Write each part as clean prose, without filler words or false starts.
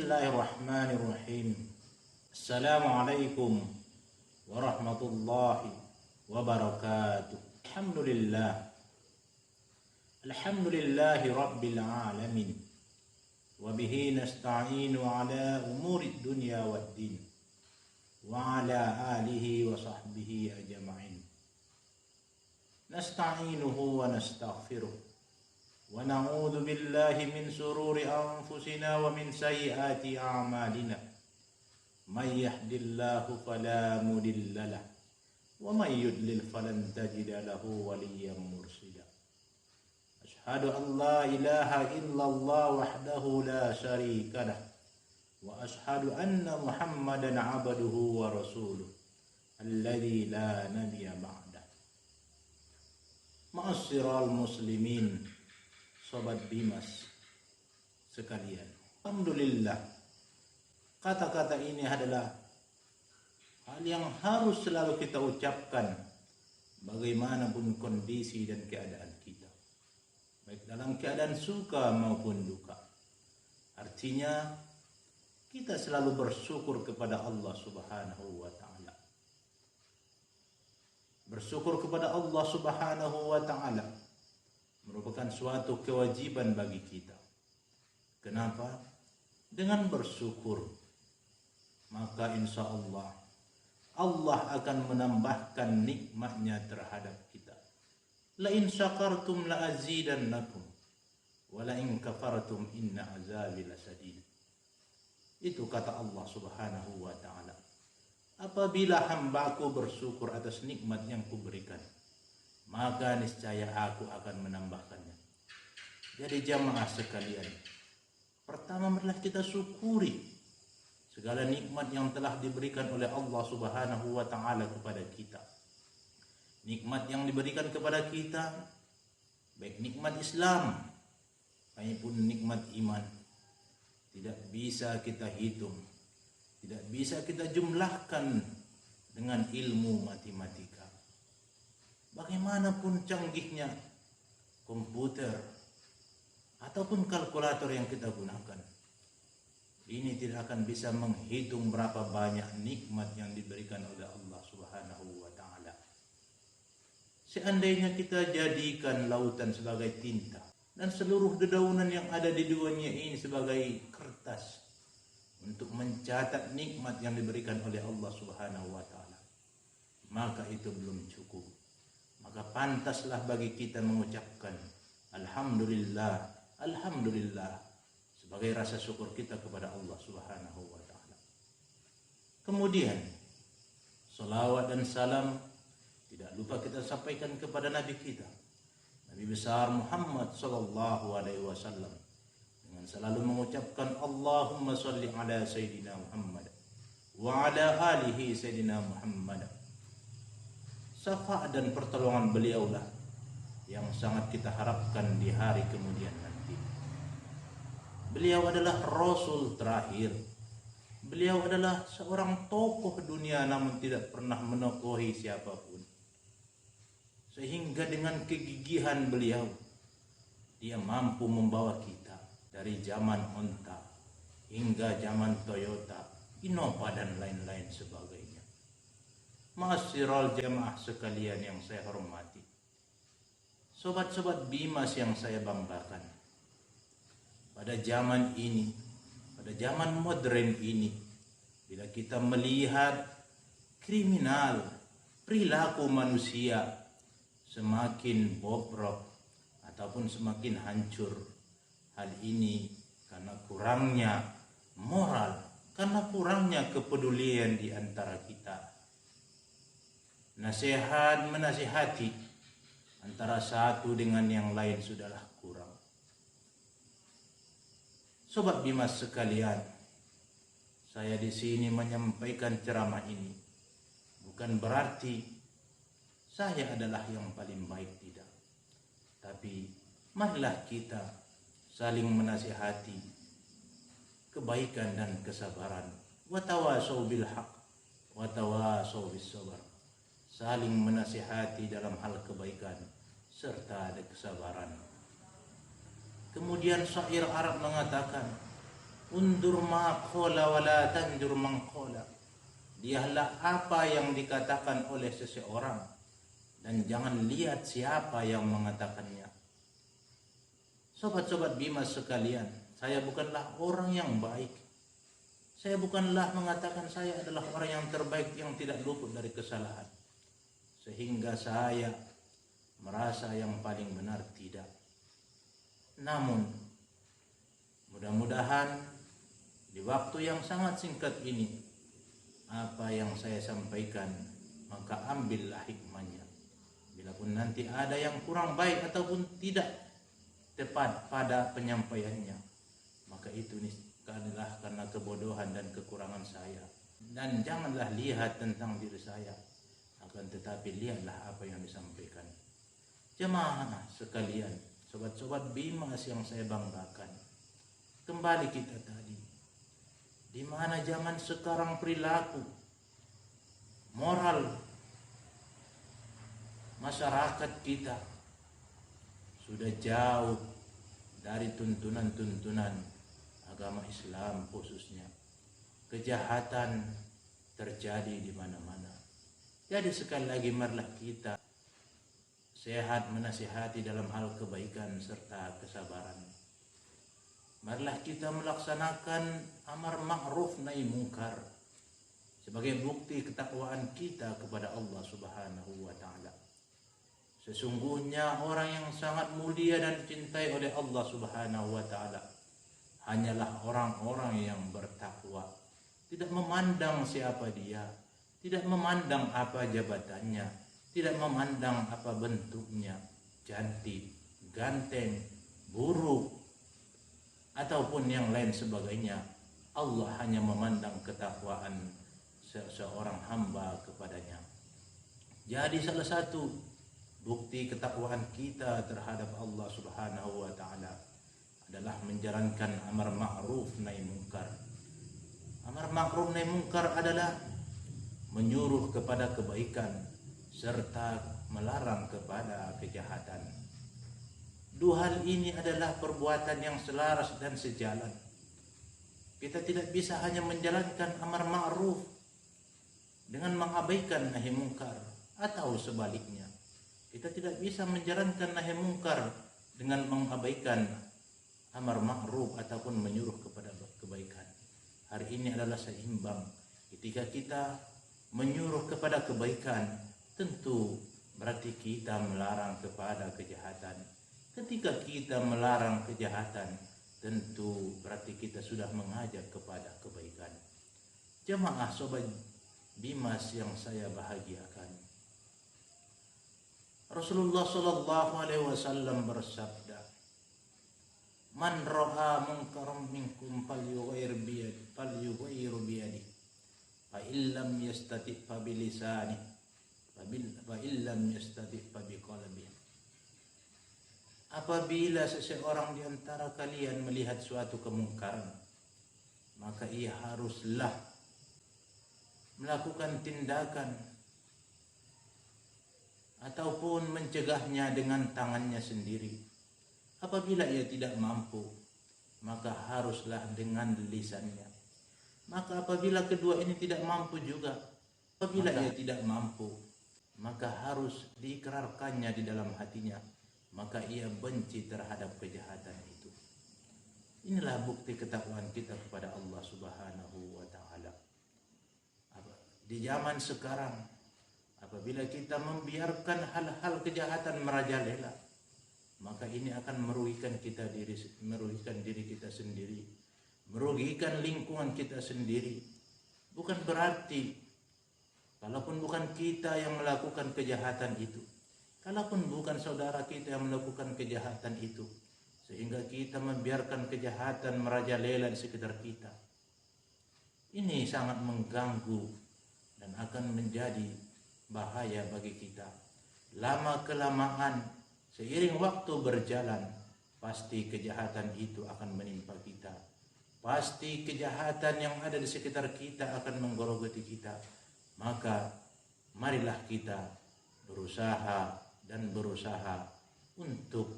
Bismillahirrahmanirrahim. Assalamualaikum warahmatullahi wabarakatuh. Alhamdulillahi rabbil alamin. Wa bihi nasta'inu ala umurid dunya waddin. Wa ala alihi wa sahbihi ajma'in. Nasta'inuhu wa nastaghfiruh. Wa na'udzu billahi min sururi anfusina wa min sayyiati a'malina. May yahdihillahu fala mudilla lahu wa may yudlil falan tajida lahu waliyyan mursyida. Asyhadu an la ilaha illallah wahdahu la syarika lah wa asyhadu anna Muhammadan 'abduhu wa rasuluh alladzi la nabiyya ba'dah. Ma'asyiral muslimin, Sobat Bimas sekalian, alhamdulillah, kata-kata ini adalah hal yang harus selalu kita ucapkan bagaimanapun kondisi dan keadaan kita, baik dalam keadaan suka maupun duka. Artinya kita selalu bersyukur kepada Allah Subhanahu wa ta'ala. Bersyukur kepada Allah Subhanahu wa ta'ala merupakan suatu kewajiban bagi kita. Kenapa? Dengan bersyukur, maka insya Allah akan menambahkan nikmatnya terhadap kita. La in syakartum la azidannakum wa la in kafartum inna azabi lasadid. Itu kata Allah Subhanahu wa ta'ala. Apabila hambaku bersyukur atas nikmat yang kuberikan, maka niscaya aku akan menambahkannya. Jadi jamaah sekalian, pertama marilah kita syukuri segala nikmat yang telah diberikan oleh Allah Subhanahu wa ta'ala kepada kita. Nikmat yang diberikan kepada kita, baik nikmat Islam maupun nikmat iman, tidak bisa kita hitung, tidak bisa kita jumlahkan dengan ilmu matematika. Bagaimanapun canggihnya komputer ataupun kalkulator yang kita gunakan, ini tidak akan bisa menghitung berapa banyak nikmat yang diberikan oleh Allah Subhanahu wa ta'ala. Seandainya kita jadikan lautan sebagai tinta dan seluruh dedaunan yang ada di dunia ini sebagai kertas untuk mencatat nikmat yang diberikan oleh Allah Subhanahu wa ta'ala, maka itu belum cukup. Maka pantaslah bagi kita mengucapkan Alhamdulillah, Alhamdulillah, sebagai rasa syukur kita kepada Allah Subhanahu wa ta'ala. Kemudian salawat dan salam tidak lupa kita sampaikan kepada Nabi kita, Nabi besar Muhammad sallallahu alaihi wasallam, dengan selalu mengucapkan Allahumma sholli ala Sayyidina Muhammad wa ala alihi Sayyidina Muhammad. Syafaat dan pertolongan beliaulah yang sangat kita harapkan di hari kemudian nanti. Beliau adalah Rasul terakhir. Beliau adalah seorang tokoh dunia namun tidak pernah menokohi siapapun. Sehingga dengan kegigihan beliau, dia mampu membawa kita dari zaman onta hingga zaman Toyota, Innova dan lain-lain sebagainya. Ma'asyiral jamaah sekalian yang saya hormati, sobat-sobat Bimas yang saya banggakan, pada zaman ini, pada zaman modern ini, bila kita melihat kriminal, perilaku manusia semakin bobrok ataupun semakin hancur, hal ini karena kurangnya moral, karena kurangnya kepedulian di antara kita. Nasihat menasihati antara satu dengan yang lain sudahlah kurang. Sobat Bimas sekalian, saya di sini menyampaikan ceramah ini bukan berarti saya adalah yang paling baik, tidak. Tapi marilah kita saling menasihati kebaikan dan kesabaran. Wa tawasau bil haq wa tawasau bis sabar. Saling menasihati dalam hal kebaikan serta ada kesabaran. Kemudian syair Arab mengatakan, Undur ma qala wa la tandur man qala. Lihatlah apa yang dikatakan oleh seseorang dan jangan lihat siapa yang mengatakannya. Sobat-sobat Bimas sekalian, saya bukanlah orang yang baik. Saya bukanlah mengatakan saya adalah orang yang terbaik yang tidak luput dari kesalahan. Sehingga saya merasa yang paling benar, tidak. Namun mudah-mudahan di waktu yang sangat singkat ini, apa yang saya sampaikan maka ambillah hikmahnya. Bila pun nanti ada yang kurang baik ataupun tidak tepat pada penyampaiannya, maka itu adalah karena kebodohan dan kekurangan saya. Dan janganlah lihat tentang diri saya, akan tetapi lihatlah apa yang disampaikan. Jemaah sekalian, sobat-sobat Bimas yang saya banggakan, kembali kita tadi, di mana zaman sekarang perilaku moral masyarakat kita sudah jauh dari tuntunan-tuntunan agama Islam khususnya. Kejahatan terjadi di mana-mana. Jadi sekali lagi marilah kita sehat menasihati dalam hal kebaikan serta kesabaran. Marilah kita melaksanakan amar ma'ruf nahi mungkar sebagai bukti ketakwaan kita kepada Allah Subhanahu wa taala. Sesungguhnya orang yang sangat mulia dan dicintai oleh Allah Subhanahu wa taala hanyalah orang-orang yang bertakwa, tidak memandang siapa dia, tidak memandang apa jabatannya, tidak memandang apa bentuknya, cantik, ganteng, buruk, ataupun yang lain sebagainya. Allah hanya memandang ketakwaan seorang hamba kepadanya. Jadi salah satu bukti ketakwaan kita terhadap Allah Subhanahu wa taala adalah menjalankan amar ma'ruf nahi mungkar. Amar ma'ruf nahi mungkar adalah menyuruh kepada kebaikan serta melarang kepada kejahatan. Dua hal ini adalah perbuatan yang selaras dan sejalan. Kita tidak bisa hanya menjalankan amar ma'ruf dengan mengabaikan nahi mungkar, atau sebaliknya. Kita tidak bisa menjalankan nahi mungkar dengan mengabaikan amar ma'ruf ataupun menyuruh kepada kebaikan. Hari ini adalah seimbang. Ketika kita menyuruh kepada kebaikan, tentu berarti kita melarang kepada kejahatan. Ketika kita melarang kejahatan, tentu berarti kita sudah mengajak kepada kebaikan. Jemaah sobat Bimas yang saya bahagiakan, Rasulullah sallallahu alaihi wasallam bersabda, "Man ra'a munkaran minkum falyughayyir biyadihi, fa illam yastati' fa bilisanihi, fa illam yastati' fa biqalbihi." Apabila seseorang di antara kalian melihat suatu kemungkaran, maka ia haruslah melakukan tindakan ataupun mencegahnya dengan tangannya sendiri. Apabila ia tidak mampu, maka haruslah dengan lisannya. Maka apabila kedua ini tidak mampu juga, apabila ia tidak mampu, maka harus diikrarkannya di dalam hatinya, maka ia benci terhadap kejahatan itu. Inilah bukti ketakwaan kita kepada Allah Subhanahu wa taala. Di zaman sekarang, apabila kita membiarkan hal-hal kejahatan merajalela, maka ini akan merugikan diri kita sendiri, merugikan lingkungan kita sendiri. Bukan berarti kalaupun bukan kita yang melakukan kejahatan itu, kalaupun bukan saudara kita yang melakukan kejahatan itu, sehingga kita membiarkan kejahatan merajalela di sekitar kita, ini sangat mengganggu dan akan menjadi bahaya bagi kita. Lama kelamaan, seiring waktu berjalan, pasti kejahatan itu akan menimpa kita. Pasti kejahatan yang ada di sekitar kita akan menggerogoti kita. Maka marilah kita berusaha untuk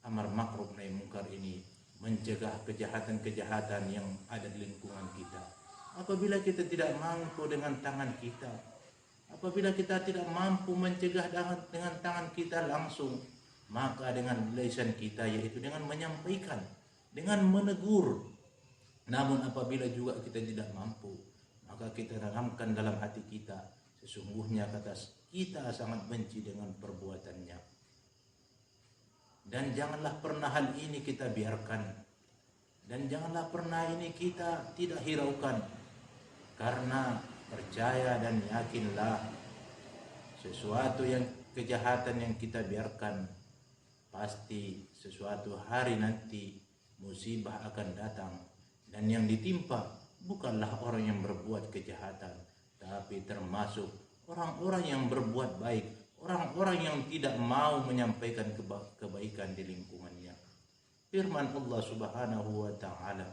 amar ma'ruf nahi mungkar ini mencegah kejahatan-kejahatan yang ada di lingkungan kita. Apabila kita tidak mampu dengan tangan kita, apabila kita tidak mampu mencegah dengan tangan kita langsung, maka dengan lisan kita, yaitu dengan menyampaikan, dengan menegur. Namun apabila juga kita tidak mampu, maka kita tanamkan dalam hati kita, sesungguhnya kata kita sangat benci dengan perbuatannya. Dan janganlah pernah hal ini kita biarkan, dan janganlah pernah ini kita tidak hiraukan, karena percaya dan yakinlah, sesuatu yang kejahatan yang kita biarkan, pasti sesuatu hari nanti musibah akan datang, dan yang ditimpa bukanlah orang yang berbuat kejahatan, tapi termasuk orang-orang yang berbuat baik, orang-orang yang tidak mau menyampaikan kebaikan di lingkungannya. Firman Allah Subhanahu wa ta'ala,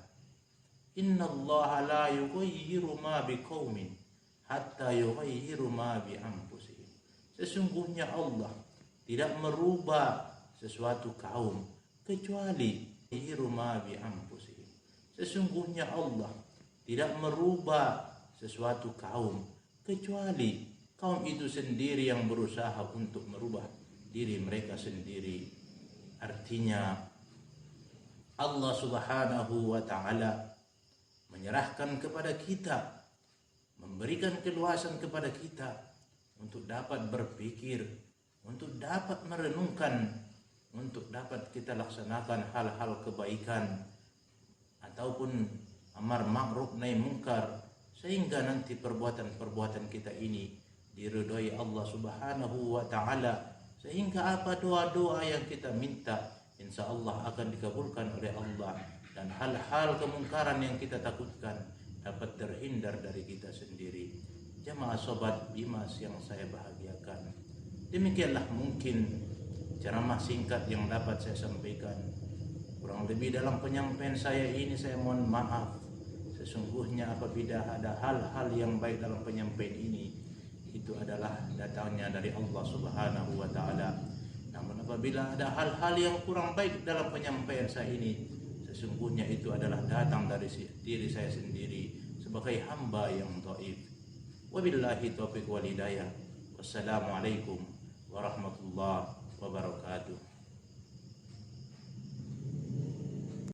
Inna Allah la yughayyiru ma biqaumin hatta yughayyiru ma bi anfusihim. Sesungguhnya Allah tidak merubah sesuatu kaum kecuali yughayyiru ma bi anfusihim. Sesungguhnya Allah tidak merubah sesuatu kaum kecuali kaum itu sendiri yang berusaha untuk merubah diri mereka sendiri. Artinya Allah Subhanahu wa ta'ala menyerahkan kepada kita, memberikan keluasan kepada kita untuk dapat berpikir, untuk dapat merenungkan, untuk dapat kita laksanakan hal-hal kebaikan ataupun amar ma'ruf nahi mungkar, sehingga nanti perbuatan-perbuatan kita ini diridhai Allah Subhanahu wa ta'ala, sehingga apa doa-doa yang kita minta insya Allah akan dikabulkan oleh Allah, dan hal-hal kemungkaran yang kita takutkan dapat terhindar dari kita sendiri. Jamaah sobat Bimas yang saya bahagiakan, demikianlah mungkin ceramah singkat yang dapat saya sampaikan. Kurang lebih dalam penyampaian saya ini saya mohon maaf. Sesungguhnya apabila ada hal-hal yang baik dalam penyampaian ini, itu adalah datangnya dari Allah Subhanahu wa ta'ala. Namun apabila ada hal-hal yang kurang baik dalam penyampaian saya ini, sesungguhnya itu adalah datang dari diri saya sendiri sebagai hamba yang dhaif. Wabillahi taufiq wal hidayah. Wassalamualaikum warahmatullahi wabarakatuh.